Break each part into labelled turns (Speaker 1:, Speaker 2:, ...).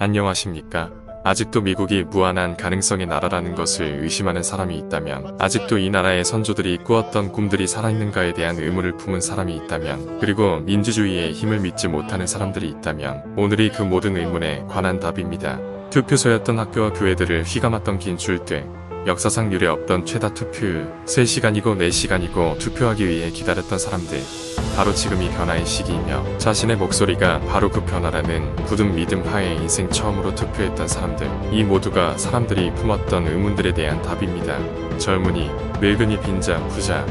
Speaker 1: 안녕하십니까? 아직도 미국이 무한한 가능성의 나라라는 것을 의심하는 사람이 있다면, 아직도 이 나라의 선조들이 꾸었던 꿈들이 살아있는가에 대한 의문을 품은 사람이 있다면, 그리고 민주주의의 힘을 믿지 못하는 사람들이 있다면, 오늘이 그 모든 의문에 관한 답입니다. 투표소였던 학교와 교회들을 휘감았던 긴 줄들, 역사상 유례 없던 최다 투표율, 3시간이고 4시간이고 투표하기 위해 기다렸던 사람들, 바로 지금이 변화의 시기이며 자신의 목소리가 바로 그 변화라는 굳은 믿음 하에 인생 처음으로 투표했던 사람들, 이 모두가 사람들이 품었던 의문들에 대한 답입니다. 젊은이, 늙은이, 빈자, 부자,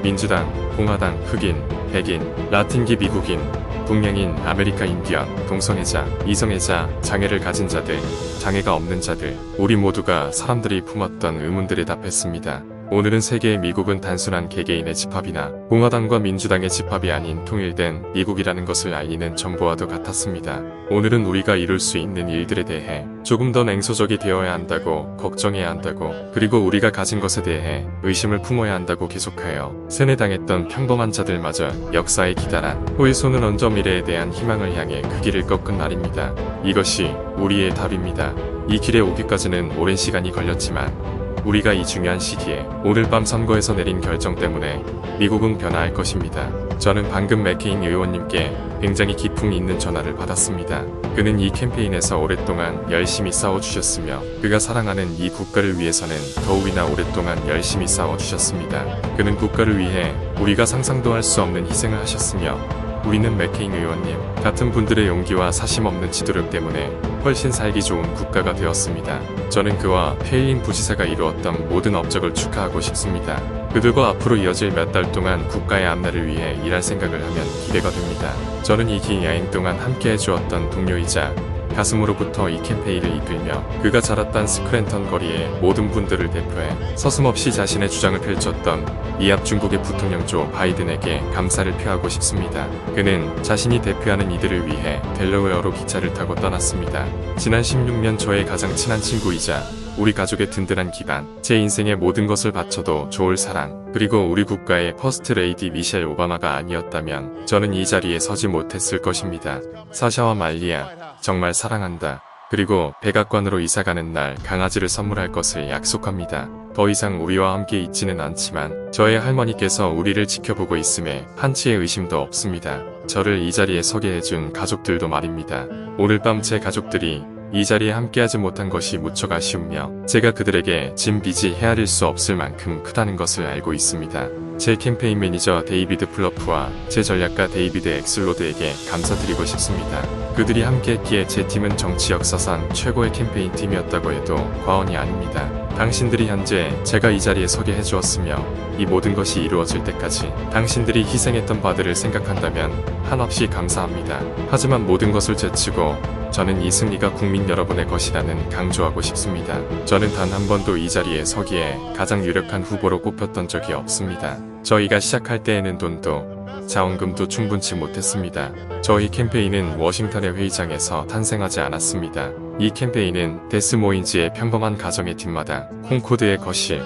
Speaker 1: 민주당, 공화당, 흑인, 백인, 라틴기, 미국인, 동양인, 아메리카 인디언, 동성애자, 이성애자, 장애를 가진 자들, 장애가 없는 자들, 우리 모두가 사람들이 품었던 의문들에 답했습니다. 오늘은 세계의 미국은 단순한 개개인의 집합이나 공화당과 민주당의 집합이 아닌 통일된 미국이라는 것을 알리는 정보와도 같았습니다. 오늘은 우리가 이룰 수 있는 일들에 대해 조금 더 냉소적이 되어야 한다고, 걱정해야 한다고, 그리고 우리가 가진 것에 대해 의심을 품어야 한다고 계속하여 세뇌당했던 평범한 자들마저 역사의 기다란 후의 손을 얹어 미래에 대한 희망을 향해 그 길을 꺾은 날입니다. 이것이 우리의 답입니다. 이 길에 오기까지는 오랜 시간이 걸렸지만 우리가 이 중요한 시기에 오늘 밤 선거에서 내린 결정 때문에 미국은 변화할 것입니다. 저는 방금 맥케인 의원님께 굉장히 기풍이 있는 전화를 받았습니다. 그는 이 캠페인에서 오랫동안 열심히 싸워주셨으며 그가 사랑하는 이 국가를 위해서는 더욱이나 오랫동안 열심히 싸워주셨습니다. 그는 국가를 위해 우리가 상상도 할 수 없는 희생을 하셨으며 우리는 맥케인 의원님 같은 분들의 용기와 사심없는 지도력 때문에 훨씬 살기 좋은 국가가 되었습니다. 저는 그와 페일린 부지사가 이루었던 모든 업적을 축하하고 싶습니다. 그들과 앞으로 이어질 몇 달 동안 국가의 앞날을 위해 일할 생각을 하면 기대가 됩니다. 저는 이 긴 여행 동안 함께 해주었던 동료이자 가슴으로부터 이 캠페인을 이끌며 그가 자랐던 스크랜턴 거리의 모든 분들을 대표해 서슴없이 자신의 주장을 펼쳤던 미합 중국의 부통령 조 바이든에게 감사를 표하고 싶습니다. 그는 자신이 대표하는 이들을 위해 델러웨어로 기차를 타고 떠났습니다. 지난 16년 저의 가장 친한 친구이자 우리 가족의 든든한 기반, 제 인생의 모든 것을 바쳐도 좋을 사랑, 그리고 우리 국가의 퍼스트 레이디 미셸 오바마가 아니었다면 저는 이 자리에 서지 못했을 것입니다. 사샤와 말리아, 정말 사랑한다. 그리고 백악관으로 이사가는 날 강아지를 선물할 것을 약속합니다. 더 이상 우리와 함께 있지는 않지만 저의 할머니께서 우리를 지켜보고 있음에 한치의 의심도 없습니다. 저를 이 자리에 서게 해준 가족들도 말입니다. 오늘 밤 제 가족들이 이 자리에 함께하지 못한 것이 무척 아쉬우며 제가 그들에게 진 빚이 헤아릴 수 없을 만큼 크다는 것을 알고 있습니다. 제 캠페인 매니저 데이비드 플러프와 제 전략가 데이비드 엑슬로드에게 감사드리고 싶습니다. 그들이 함께했기에 제 팀은 정치 역사상 최고의 캠페인 팀이었다고 해도 과언이 아닙니다. 당신들이 현재 제가 이 자리에 서게 해주었으며 이 모든 것이 이루어질 때까지 당신들이 희생했던 바들을 생각한다면 한없이 감사합니다. 하지만 모든 것을 제치고 저는 이 승리가 국민 여러분의 것이라는 강조하고 싶습니다. 저는 단 한 번도 이 자리에 서기에 가장 유력한 후보로 꼽혔던 적이 없습니다. 저희가 시작할 때에는 돈도 자원금도 충분치 못했습니다. 저희 캠페인은 워싱턴의 회의장에서 탄생하지 않았습니다. 이 캠페인은 데스모인즈의 평범한 가정의 뒷마당, 콩코드의 거실,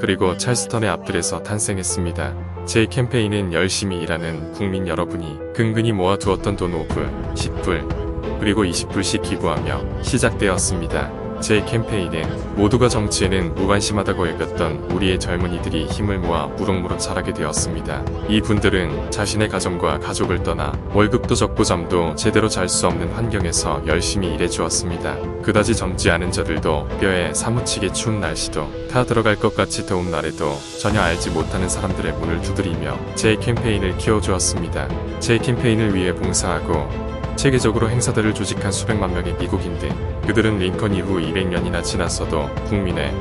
Speaker 1: 그리고 찰스턴의 앞들에서 탄생했습니다. 제 캠페인은 열심히 일하는 국민 여러분이 근근히 모아두었던 돈 5불, 10불, 그리고 20불씩 기부하며 시작되었습니다. 제 캠페인은 모두가 정치에는 무관심하다고 여겼던 우리의 젊은이들이 힘을 모아 무럭무럭 자라게 되었습니다. 이 분들은 자신의 가정과 가족을 떠나 월급도 적고 잠도 제대로 잘 수 없는 환경에서 열심히 일해주었습니다. 그다지 젊지 않은 자들도 뼈에 사무치게 추운 날씨도 타 들어갈 것 같이 더운 날에도 전혀 알지 못하는 사람들의 문을 두드리며 제 캠페인을 키워주었습니다. 제 캠페인을 위해 봉사하고 체계적으로 행사들을 조직한 수백만 명의 미국인들, 그들은 링컨 이후 200년이나 지났어도 국민에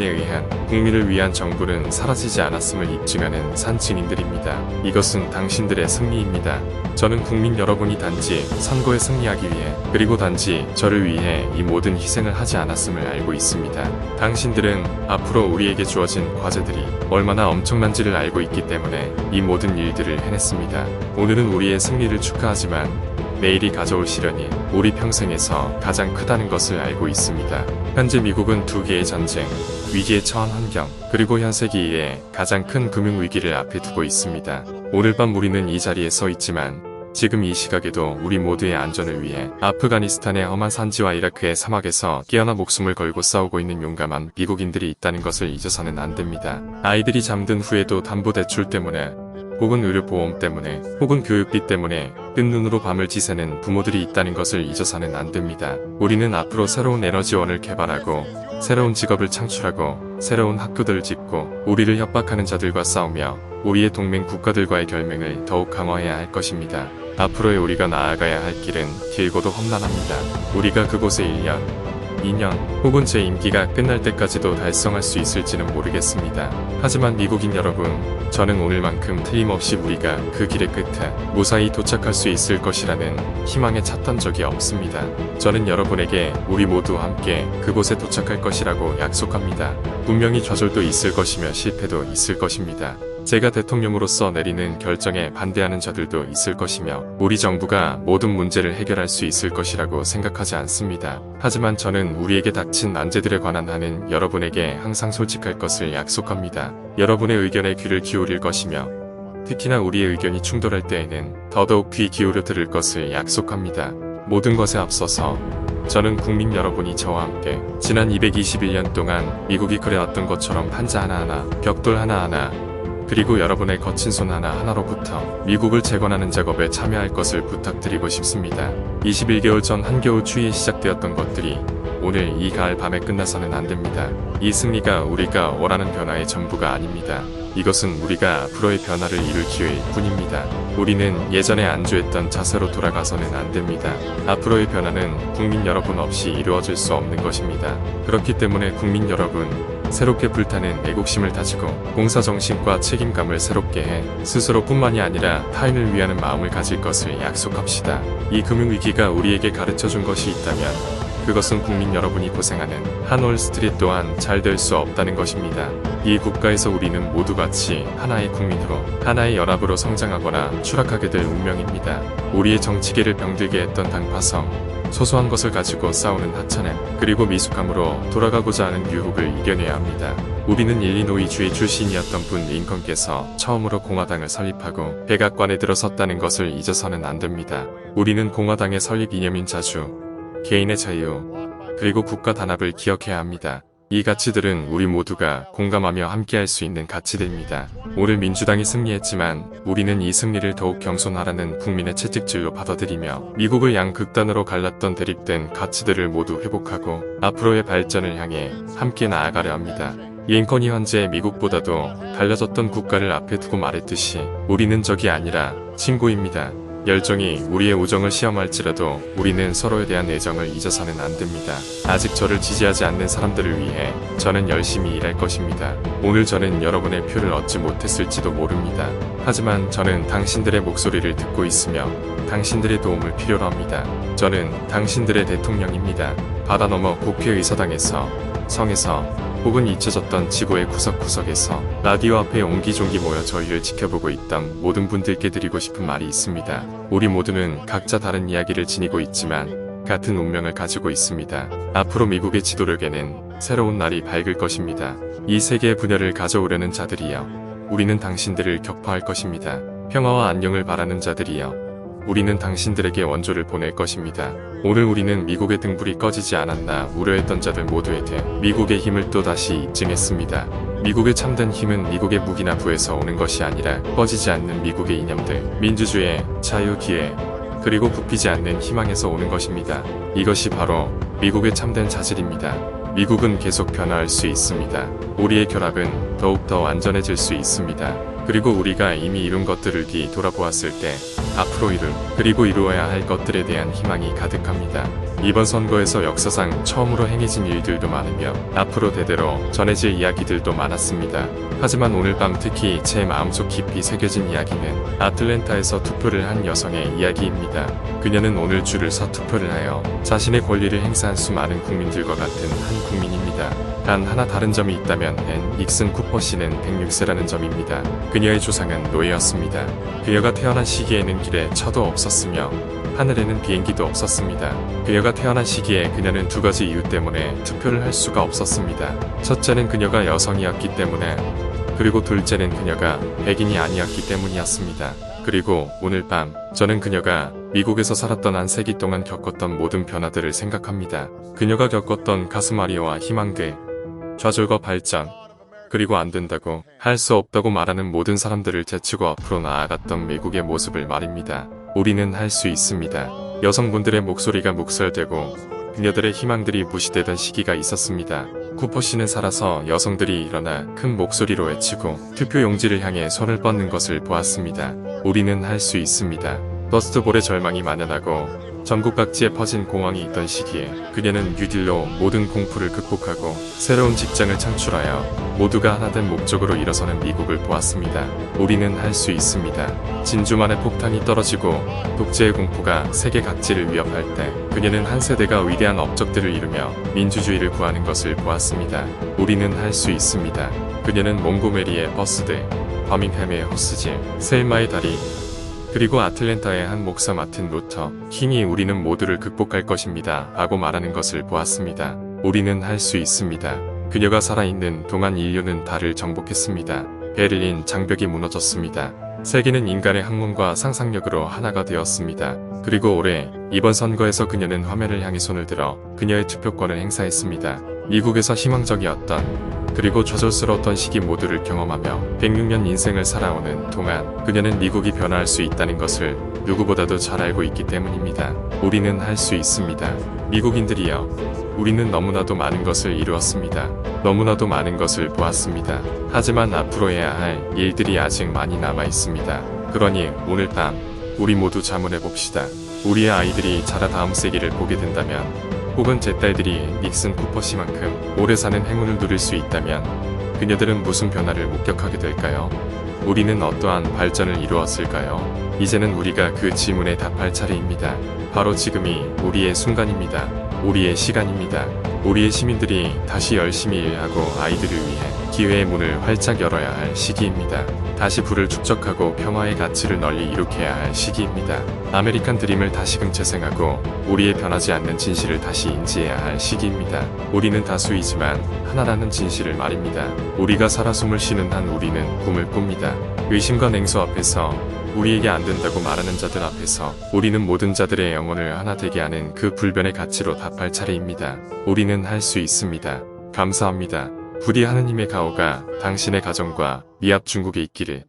Speaker 1: 의한, 국민을 위한 정부는 사라지지 않았음을 입증하는 산증인들입니다. 이것은 당신들의 승리입니다. 저는 국민 여러분이 단지 선거에 승리하기 위해, 그리고 단지 저를 위해 이 모든 희생을 하지 않았음을 알고 있습니다. 당신들은 앞으로 우리에게 주어진 과제들이 얼마나 엄청난지를 알고 있기 때문에 이 모든 일들을 해냈습니다. 오늘은 우리의 승리를 축하하지만 내일이 가져올 시련이 우리 평생에서 가장 크다는 것을 알고 있습니다. 현재 미국은 2개의 전쟁, 위기에 처한 환경, 그리고 현 세기에 가장 큰 금융위기를 앞에 두고 있습니다. 오늘 밤 우리는 이 자리에 서 있지만 지금 이 시각에도 우리 모두의 안전을 위해 아프가니스탄의 험한 산지와 이라크의 사막에서 깨어나 목숨을 걸고 싸우고 있는 용감한 미국인들이 있다는 것을 잊어서는 안 됩니다. 아이들이 잠든 후에도 담보대출 때문에 혹은 의료보험 때문에 혹은 교육비 때문에 뜬 눈으로 밤을 지새는 부모들이 있다는 것을 잊어서는 안 됩니다. 우리는 앞으로 새로운 에너지원을 개발하고 새로운 직업을 창출하고 새로운 학교들을 짓고 우리를 협박하는 자들과 싸우며 우리의 동맹 국가들과의 결맹을 더욱 강화해야 할 것입니다. 앞으로의 우리가 나아가야 할 길은 길고도 험난합니다. 우리가 그곳에 1년, 2년 혹은 제 임기가 끝날 때까지도 달성할 수 있을지는 모르겠습니다. 하지만 미국인 여러분, 저는 오늘만큼 틀림없이 우리가 그 길의 끝에 무사히 도착할 수 있을 것이라는 희망에 찼던 적이 없습니다. 저는 여러분에게 우리 모두 함께 그곳에 도착할 것이라고 약속합니다. 분명히 좌절도 있을 것이며 실패도 있을 것입니다. 제가 대통령으로서 내리는 결정에 반대하는 자들도 있을 것이며 우리 정부가 모든 문제를 해결할 수 있을 것이라고 생각하지 않습니다. 하지만 저는 우리에게 닥친 난제들에 관한 한은 여러분에게 항상 솔직할 것을 약속합니다. 여러분의 의견에 귀를 기울일 것이며 특히나 우리의 의견이 충돌할 때에는 더더욱 귀 기울여 들을 것을 약속합니다. 모든 것에 앞서서 저는 국민 여러분이 저와 함께 지난 221년 동안 미국이 그래왔던 것처럼 판자 하나하나, 벽돌 하나하나 그리고 여러분의 거친 손 하나하나로부터 미국을 재건하는 작업에 참여할 것을 부탁드리고 싶습니다. 21개월 전 한겨울 추위에 시작되었던 것들이 오늘 이 가을 밤에 끝나서는 안 됩니다. 이 승리가 우리가 원하는 변화의 전부가 아닙니다. 이것은 우리가 앞으로의 변화를 이룰 기회일 뿐입니다. 우리는 예전에 안주했던 자세로 돌아가서는 안 됩니다. 앞으로의 변화는 국민 여러분 없이 이루어질 수 없는 것입니다. 그렇기 때문에 국민 여러분, 새롭게 불타는 애국심을 다지고 봉사정신과 책임감을 새롭게 해 스스로뿐만이 아니라 타인을 위하는 마음을 가질 것을 약속합시다. 이 금융위기가 우리에게 가르쳐준 것이 있다면 그것은 국민 여러분이 고생하는 한 월스트리트 또한 잘 될 수 없다는 것입니다. 이 국가에서 우리는 모두 같이 하나의 국민으로 하나의 연합으로 성장하거나 추락하게 될 운명입니다. 우리의 정치계를 병들게 했던 당파성, 소소한 것을 가지고 싸우는 하찮음, 그리고 미숙함으로 돌아가고자 하는 유혹을 이겨내야 합니다. 우리는 일리노이주의 출신이었던 분 링컨께서 처음으로 공화당을 설립하고 백악관에 들어섰다는 것을 잊어서는 안 됩니다. 우리는 공화당의 설립 이념인 자주, 개인의 자유, 그리고 국가 단합을 기억해야 합니다. 이 가치들은 우리 모두가 공감하며 함께할 수 있는 가치들입니다. 오늘 민주당이 승리했지만 우리는 이 승리를 더욱 겸손하라는 국민의 채찍질로 받아들이며 미국을 양극단으로 갈랐던 대립된 가치들을 모두 회복하고 앞으로의 발전을 향해 함께 나아가려 합니다. 링컨이 현재 미국보다도 달라졌던 국가를 앞에 두고 말했듯이 우리는 적이 아니라 친구입니다. 열정이 우리의 우정을 시험할지라도 우리는 서로에 대한 애정을 잊어서는 안 됩니다. 아직 저를 지지하지 않는 사람들을 위해 저는 열심히 일할 것입니다. 오늘 저는 여러분의 표를 얻지 못했을지도 모릅니다. 하지만 저는 당신들의 목소리를 듣고 있으며 당신들의 도움을 필요로 합니다. 저는 당신들의 대통령입니다. 바다 너머 국회의사당에서, 성에서, 혹은 잊혀졌던 지구의 구석구석에서 라디오 앞에 옹기종기 모여 저희를 지켜보고 있던 모든 분들께 드리고 싶은 말이 있습니다. 우리 모두는 각자 다른 이야기를 지니고 있지만 같은 운명을 가지고 있습니다. 앞으로 미국의 지도력에는 새로운 날이 밝을 것입니다. 이 세계의 분열을 가져오려는 자들이여, 우리는 당신들을 격파할 것입니다. 평화와 안녕을 바라는 자들이여, 우리는 당신들에게 원조를 보낼 것입니다. 오늘 우리는 미국의 등불이 꺼지지 않았나 우려했던 자들 모두에게 미국의 힘을 또다시 입증했습니다. 미국의 참된 힘은 미국의 무기나 부에서 오는 것이 아니라 꺼지지 않는 미국의 이념들, 민주주의, 자유, 기회, 그리고 굽히지 않는 희망에서 오는 것입니다. 이것이 바로 미국의 참된 자질입니다. 미국은 계속 변화할 수 있습니다. 우리의 결합은 더욱더 완전해질 수 있습니다. 그리고 우리가 이미 이룬 것들을 뒤돌아보았을 때 앞으로 이룰, 그리고 이루어야 할 것들에 대한 희망이 가득합니다. 이번 선거에서 역사상 처음으로 행해진 일들도 많으며 앞으로 대대로 전해질 이야기들도 많았습니다. 하지만 오늘 밤 특히 제 마음속 깊이 새겨진 이야기는 아틀랜타에서 투표를 한 여성의 이야기입니다. 그녀는 오늘 줄을 서 투표를 하여 자신의 권리를 행사한 수많은 국민들과 같은 한 국민입니다. 단 하나 다른 점이 있다면 닉슨 쿠퍼 씨는 106세라는 점입니다. 그녀의 조상은 노예였습니다. 그녀가 태어난 시기에는 길에 차도 없었으며 하늘에는 비행기도 없었습니다. 그녀가 태어난 시기에 그녀는 두 가지 이유 때문에 투표를 할 수가 없었습니다. 첫째는 그녀가 여성이었기 때문에, 그리고 둘째는 그녀가 백인이 아니었기 때문이었습니다. 그리고 오늘 밤 저는 그녀가 미국에서 살았던 한 세기 동안 겪었던 모든 변화들을 생각합니다. 그녀가 겪었던 가슴앓이와 희망들, 좌절과 발전, 그리고 안 된다고 할 수 없다고 말하는 모든 사람들을 제치고 앞으로 나아갔던 미국의 모습을 말입니다. 우리는 할 수 있습니다. 여성분들의 목소리가 묵살되고 그녀들의 희망들이 무시되던 시기가 있었습니다. 쿠퍼 씨는 살아서 여성들이 일어나 큰 목소리로 외치고 투표 용지를 향해 손을 뻗는 것을 보았습니다. 우리는 할 수 있습니다. 더스트볼의 절망이 만연하고 전국 각지에 퍼진 공황이 있던 시기에 그녀는 뉴딜로 모든 공포를 극복하고 새로운 직장을 창출하여 모두가 하나된 목적으로 일어서는 미국을 보았습니다. 우리는 할 수 있습니다. 진주만의 폭탄이 떨어지고 독재의 공포가 세계 각지를 위협할 때 그녀는 한 세대가 위대한 업적들을 이루며 민주주의를 구하는 것을 보았습니다. 우리는 할 수 있습니다. 그녀는 몽고메리의 버스드, 버밍햄의 호스질, 셀마의 다리, 그리고 아틀랜타의 한 목사 마틴 루터 킹이 우리는 모두를 극복할 것입니다 라고 말하는 것을 보았습니다. 우리는 할 수 있습니다. 그녀가 살아있는 동안 인류는 달을 정복했습니다. 베를린 장벽이 무너졌습니다. 세계는 인간의 학문과 상상력으로 하나가 되었습니다. 그리고 올해 이번 선거에서 그녀는 화면을 향해 손을 들어 그녀의 투표권을 행사했습니다. 미국에서 희망적이었던 그리고 좌절스러웠던 시기 모두를 경험하며 106년 인생을 살아오는 동안 그녀는 미국이 변화할 수 있다는 것을 누구보다도 잘 알고 있기 때문입니다. 우리는 할 수 있습니다. 미국인들이여, 우리는 너무나도 많은 것을 이루었습니다. 너무나도 많은 것을 보았습니다. 하지만 앞으로 해야 할 일들이 아직 많이 남아 있습니다. 그러니 오늘 밤 우리 모두 자문해 봅시다. 우리의 아이들이 자라 다음 세기를 보게 된다면, 혹은 제 딸들이 닉슨 쿠퍼 씨만큼 오래 사는 행운을 누릴 수 있다면 그녀들은 무슨 변화를 목격하게 될까요? 우리는 어떠한 발전을 이루었을까요? 이제는 우리가 그 질문에 답할 차례입니다. 바로 지금이 우리의 순간입니다. 우리의 시간입니다. 우리의 시민들이 다시 열심히 일하고 아이들을 위해 기회의 문을 활짝 열어야 할 시기입니다. 다시 부를 축적하고 평화의 가치를 널리 일으켜야 할 시기입니다. 아메리칸 드림을 다시금 재생하고 우리의 변하지 않는 진실을 다시 인지해야 할 시기입니다. 우리는 다수이지만 하나라는 진실을 말입니다. 우리가 살아 숨을 쉬는 한 우리는 꿈을 꿉니다. 의심과 냉소 앞에서, 우리에게 안 된다고 말하는 자들 앞에서 우리는 모든 자들의 영혼을 하나 되게 하는 그 불변의 가치로 답할 차례입니다. 우리는 할 수 있습니다. 감사합니다. 부디 하느님의 가호가 당신의 가정과 미합 중국에 있기를.